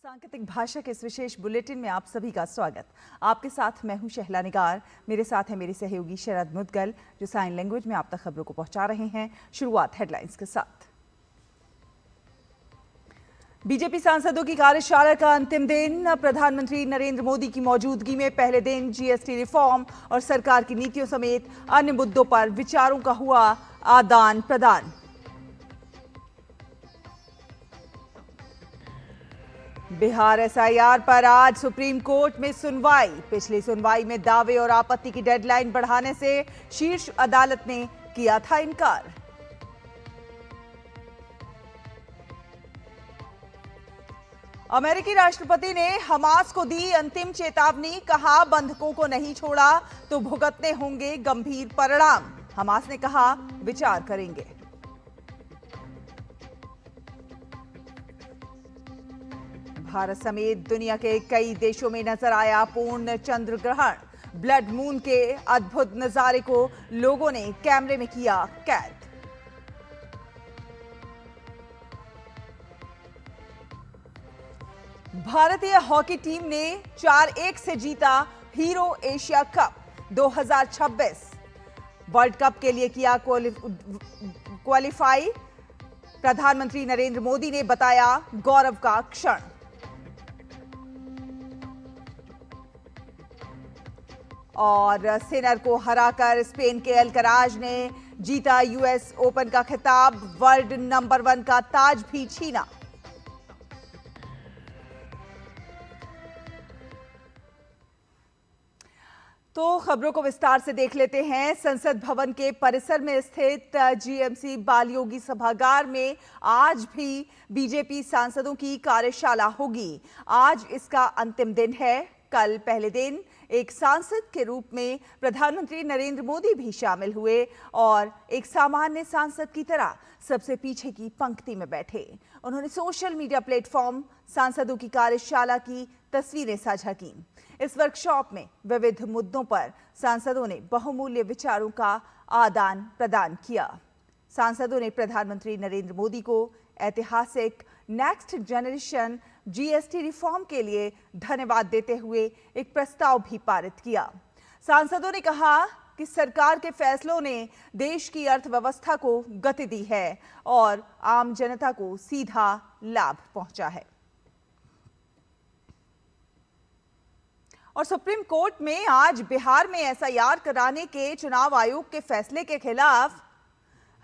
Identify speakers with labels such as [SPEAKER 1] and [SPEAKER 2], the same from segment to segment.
[SPEAKER 1] सांकेतिक भाषा के इस विशेष बुलेटिन में आप सभी का स्वागत। आपके साथ मैं हूं शहला निगार। मेरे साथ है मेरी सहयोगी शरद मुदगल जो साइन लैंग्वेज में आप तक खबरों को पहुंचा रहे हैं। शुरुआत हेडलाइंस के साथ। बीजेपी सांसदों की कार्यशाला का अंतिम दिन। प्रधानमंत्री नरेंद्र मोदी की मौजूदगी में पहले दिन जीएसटी रिफॉर्म और सरकार की नीतियों समेत अन्य मुद्दों पर विचारों का हुआ आदान प्रदान। बिहार एसआईआर पर आज सुप्रीम कोर्ट में सुनवाई। पिछली सुनवाई में दावे और आपत्ति की डेडलाइन बढ़ाने से शीर्ष अदालत ने किया था इनकार। अमेरिकी राष्ट्रपति ने हमास को दी अंतिम चेतावनी। कहा, बंधकों को नहीं छोड़ा तो भुगतने होंगे गंभीर परिणाम। हमास ने कहा, विचार करेंगे। भारत समेत दुनिया के कई देशों में नजर आया पूर्ण चंद्र ग्रहण। ब्लड मून के अद्भुत नजारे को लोगों ने कैमरे में किया कैद। भारतीय हॉकी टीम ने 4-1 से जीता hero Asia cup 2026। World cup के लिए किया क्वालिफाई। प्रधानमंत्री नरेंद्र मोदी ने बताया गौरव का क्षण। और सिनर को हराकर स्पेन के अल्कराज ने जीता यूएस ओपन का खिताब। वर्ल्ड नंबर 1 का ताज भी छीना। तो खबरों को विस्तार से देख लेते हैं। संसद भवन के परिसर में स्थित जीएमसी बालयोगी सभागार में आज भी बीजेपी सांसदों की कार्यशाला होगी। आज इसका अंतिम दिन है। कल पहले दिन एक सांसद के रूप में प्रधानमंत्री नरेंद्र मोदी भी शामिल हुए और एक सामान्य सांसद की तरह सबसे पीछे की पंक्ति में बैठे। उन्होंने सोशल मीडिया प्लेटफॉर्म सांसदों की कार्यशाला की तस्वीरें साझा की। इस वर्कशॉप में विविध मुद्दों पर सांसदों ने बहुमूल्य विचारों का आदान प्रदान किया। सांसदों ने प्रधानमंत्री नरेंद्र मोदी को ऐतिहासिक नेक्स्ट जनरेशन जीएसटी रिफॉर्म के लिए धन्यवाद देते हुए एक प्रस्ताव भी पारित किया। सांसदों ने कहा कि सरकार के फैसलों ने देश की अर्थव्यवस्था को गति दी है और आम जनता को सीधा लाभ पहुंचा है। और सुप्रीम कोर्ट में आज बिहार में एसआईआर कराने के चुनाव आयोग के फैसले के खिलाफ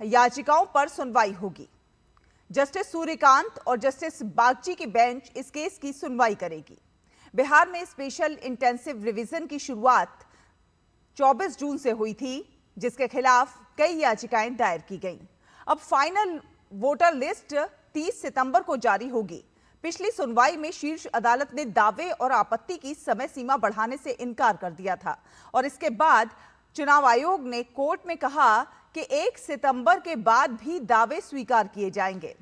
[SPEAKER 1] याचिकाओं पर सुनवाई होगी। जस्टिस सूर्यकांत और जस्टिस बागची की बेंच इस केस की सुनवाई करेगी। बिहार में स्पेशल इंटेंसिव रिवीजन की शुरुआत 24 जून से हुई थी, जिसके खिलाफ कई याचिकाएं दायर की गईं। अब फाइनल वोटर लिस्ट 30 सितंबर को जारी होगी। पिछली सुनवाई में शीर्ष अदालत ने दावे और आपत्ति की समय सीमा बढ़ाने से इनकार कर दिया था और इसके बाद चुनाव आयोग ने कोर्ट में कहा कि 1 सितंबर के बाद भी दावे स्वीकार किए जाएंगे।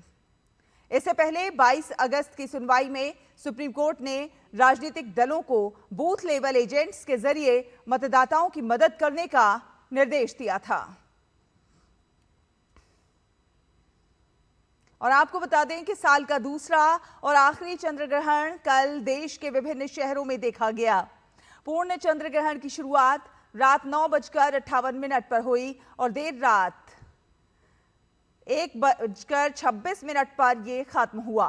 [SPEAKER 1] इससे पहले 22 अगस्त की सुनवाई में सुप्रीम कोर्ट ने राजनीतिक दलों को बूथ लेवल एजेंट्स के जरिए मतदाताओं की मदद करने का निर्देश दिया था। और आपको बता दें कि साल का दूसरा और आखिरी चंद्र ग्रहण कल देश के विभिन्न शहरों में देखा गया। पूर्ण चंद्र ग्रहण की शुरुआत रात 9:58 पर हुई और देर रात 1:26 पर यह खत्म हुआ।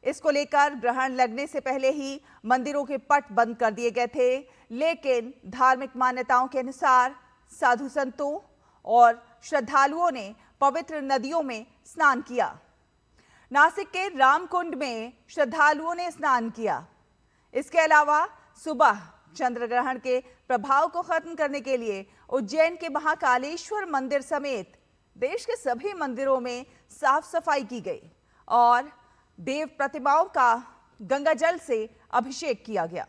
[SPEAKER 1] इसको लेकर ग्रहण लगने से पहले ही मंदिरों के पट बंद कर दिए गए थे, लेकिन धार्मिक मान्यताओं के अनुसार साधु संतों और श्रद्धालुओं ने पवित्र नदियों में स्नान किया। नासिक के रामकुंड में श्रद्धालुओं ने स्नान किया। इसके अलावा सुबह चंद्र ग्रहण के प्रभाव को खत्म करने के लिए उज्जैन के महाकालेश्वर मंदिर समेत देश के सभी मंदिरों में साफ सफाई की गई और देव प्रतिमाओं का गंगा जल से अभिषेक किया गया।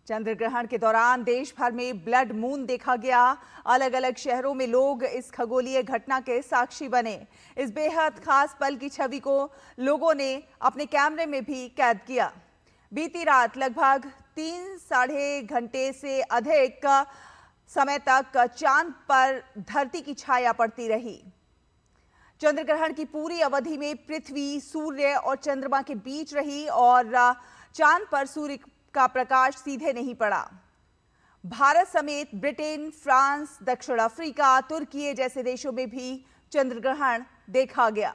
[SPEAKER 1] चंद्र ग्रहण के दौरान देश भर में ब्लड मून देखा गया। अलग अलग शहरों में लोग इस खगोलीय घटना के साक्षी बने। इस बेहद खास पल की छवि को लोगों ने अपने कैमरे में भी कैद किया। बीती रात लगभग 3-3.5 घंटे से अधिक समय तक चांद पर धरती की छाया पड़ती रही। चंद्र ग्रहण की पूरी अवधि में पृथ्वी, सूर्य और चंद्रमा के बीच रही और चांद पर सूर्य का प्रकाश सीधे नहीं पड़ा। भारत समेत ब्रिटेन, फ्रांस, दक्षिण अफ्रीका, तुर्की जैसे देशों में भी चंद्र ग्रहण देखा गया।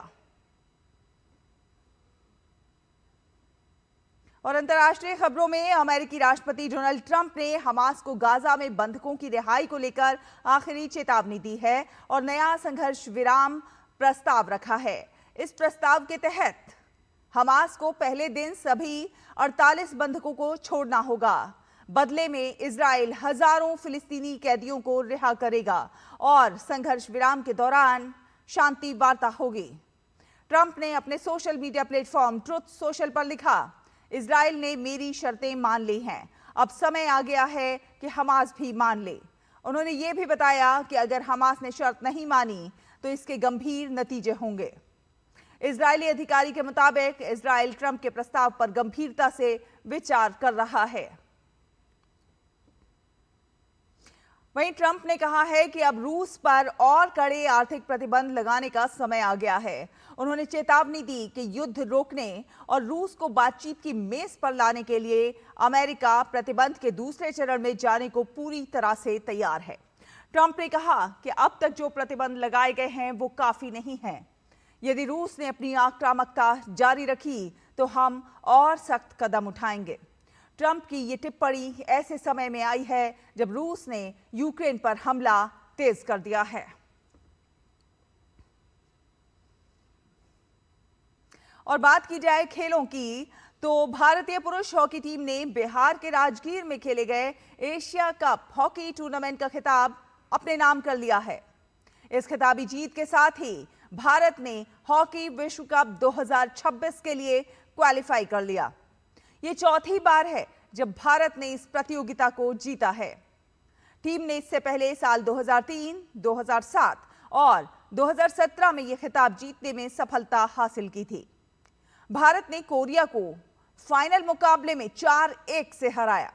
[SPEAKER 1] और अंतर्राष्ट्रीय खबरों में अमेरिकी राष्ट्रपति डोनाल्ड ट्रंप ने हमास को गाजा में बंधकों की रिहाई को लेकर आखिरी चेतावनी दी है और नया संघर्ष विराम प्रस्ताव रखा है। इस प्रस्ताव के तहत हमास को पहले दिन सभी 48 बंधकों को छोड़ना होगा। बदले में इजराइल हजारों फिलिस्तीनी कैदियों को रिहा करेगा और संघर्ष विराम के दौरान शांति वार्ता होगी। ट्रंप ने अपने social media platform truth social पर लिखा, इजराइल ने मेरी शर्तें मान ली हैं, अब समय आ गया है कि हमास भी मान ले। उन्होंने ये भी बताया कि अगर हमास ने शर्त नहीं मानी तो इसके गंभीर नतीजे होंगे। इजरायली अधिकारी के मुताबिक इजराइल ट्रंप के प्रस्ताव पर गंभीरता से विचार कर रहा है। वहीं ट्रंप ने कहा है कि अब रूस पर और कड़े आर्थिक प्रतिबंध लगाने का समय आ गया है। उन्होंने चेतावनी दी कि युद्ध रोकने और रूस को बातचीत की मेज पर लाने के लिए अमेरिका प्रतिबंध के दूसरे चरण में जाने को पूरी तरह से तैयार है। ट्रंप ने कहा कि अब तक जो प्रतिबंध लगाए गए हैं वो काफी नहीं हैं। यदि रूस ने अपनी आक्रामकता जारी रखी तो हम और सख्त कदम उठाएंगे। ट्रंप की ये टिप्पणी ऐसे समय में आई है जब रूस ने यूक्रेन पर हमला तेज कर दिया है। और बात की जाए खेलों की तो भारतीय पुरुष हॉकी टीम ने बिहार के राजगीर में खेले गए एशिया कप हॉकी टूर्नामेंट का खिताब अपने नाम कर लिया है। इस खिताबी जीत के साथ ही भारत ने हॉकी विश्व कप 2026 के लिए क्वालिफाई कर लिया। ये चौथी बार है जब भारत ने इस प्रतियोगिता को जीता है। टीम ने इससे पहले साल 2003, 2007 और 2017 में यह खिताब जीतने में सफलता हासिल की थी। भारत ने कोरिया को फाइनल मुकाबले में 4-1 से हराया।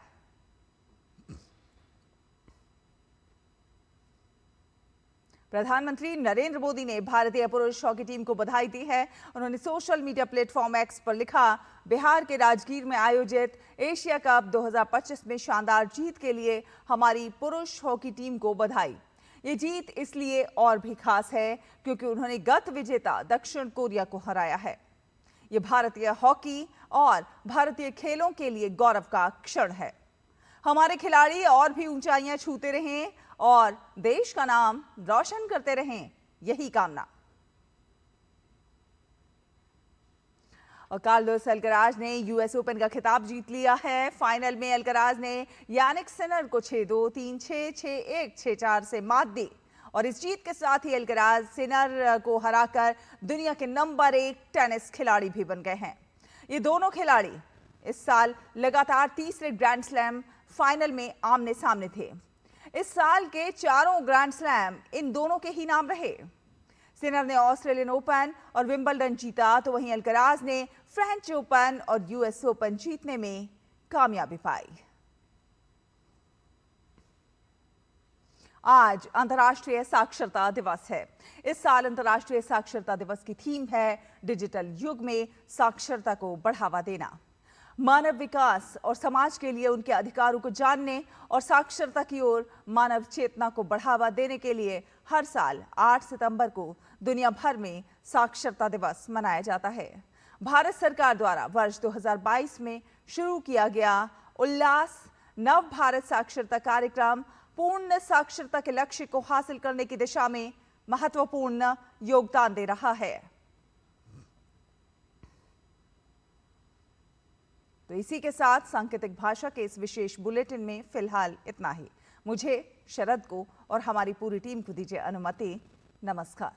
[SPEAKER 1] प्रधानमंत्री नरेंद्र मोदी ने भारतीय पुरुष हॉकी टीम को बधाई दी है। उन्होंने सोशल मीडिया प्लेटफॉर्म एक्स पर लिखा, बिहार के राजगीर में आयोजित एशिया कप 2025 में शानदार जीत के लिए हमारी पुरुष हॉकी टीम को बधाई। ये जीत इसलिए और भी खास है क्योंकि उन्होंने गत विजेता दक्षिण कोरिया को हराया है। ये भारतीय हॉकी और भारतीय खेलों के लिए गौरव का क्षण है। हमारे खिलाड़ी और भी ऊंचाइयां छूते रहें और देश का नाम रोशन करते रहें, यही कामना। और कार्लोस अल्कराज ने यूएस ओपन का खिताब जीत लिया है। फाइनल में अल्कराज ने यानिक सिनर को 6-2, 3-6, 6-1, 6-4 से मात दी और इस जीत के साथ ही अल्कराज सिनर को हराकर दुनिया के नंबर 1 टेनिस खिलाड़ी भी बन गए हैं। ये दोनों खिलाड़ी इस साल लगातार तीसरे ग्रैंड स्लैम फाइनल में आमने सामने थे। इस साल के चारों ग्रैंड स्लैम इन दोनों के ही नाम रहे। सिनर ने ऑस्ट्रेलियन ओपन और विंबलडन जीता तो वहीं अल्कराज ने फ्रेंच ओपन और यूएस ओपन जीतने में कामयाबी पाई। आज अंतर्राष्ट्रीय साक्षरता दिवस है। इस साल अंतर्राष्ट्रीय साक्षरता दिवस की थीम है डिजिटल युग में साक्षरता को बढ़ावा देना। मानव विकास और समाज के लिए उनके अधिकारों को जानने और साक्षरता की ओर मानव चेतना को बढ़ावा देने के लिए हर साल 8 सितंबर को दुनिया भर में साक्षरता दिवस मनाया जाता है। भारत सरकार द्वारा वर्ष 2022 में शुरू किया गया उल्लास नव भारत साक्षरता कार्यक्रम पूर्ण साक्षरता के लक्ष्य को हासिल करने की दिशा में महत्वपूर्ण योगदान दे रहा है। तो इसी के साथ सांकेतिक भाषा के इस विशेष बुलेटिन में फिलहाल इतना ही। मुझे, शरद को और हमारी पूरी टीम को दीजिए अनुमति। नमस्कार।